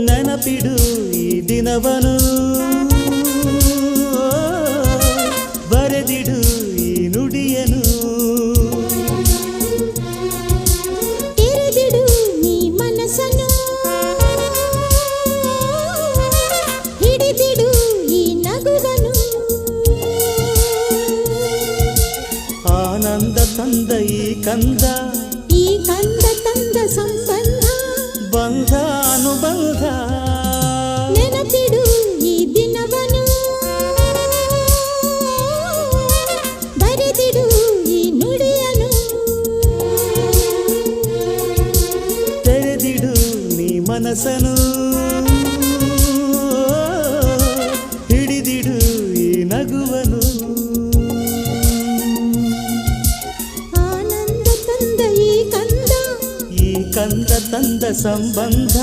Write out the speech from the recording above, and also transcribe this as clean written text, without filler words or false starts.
ನೆನಪಿಡು ಈ ದಿನವನು ಬರೆದಿಡು ಈ ನುಡಿಯನು ತೆರೆದಿಡು ನೀ ಮನಸ್ಸನ್ನು ಹಿಡಿದಿಡು ಈ ನಗುವನು ಆನಂದ ತಂದ ಈ ಕಂದ ತಂದ ಸಂಬಂಧ ಬಂಧ ಅನುಬಂಧ ನೆನಪಿಡು ಈ ದಿನವನು ಬರೆದಿಡು ಈ ನುಡಿಯನು ತೆರೆದಿಡು ನೀ ಮನಸ್ಸನು ಹಿಡಿದಿಡು ಈ ನಗುವನು ಆನಂದ ತಂದ ಈ ಕಂದ ಕಂದ ತಂದ ಸಂಬಂಧ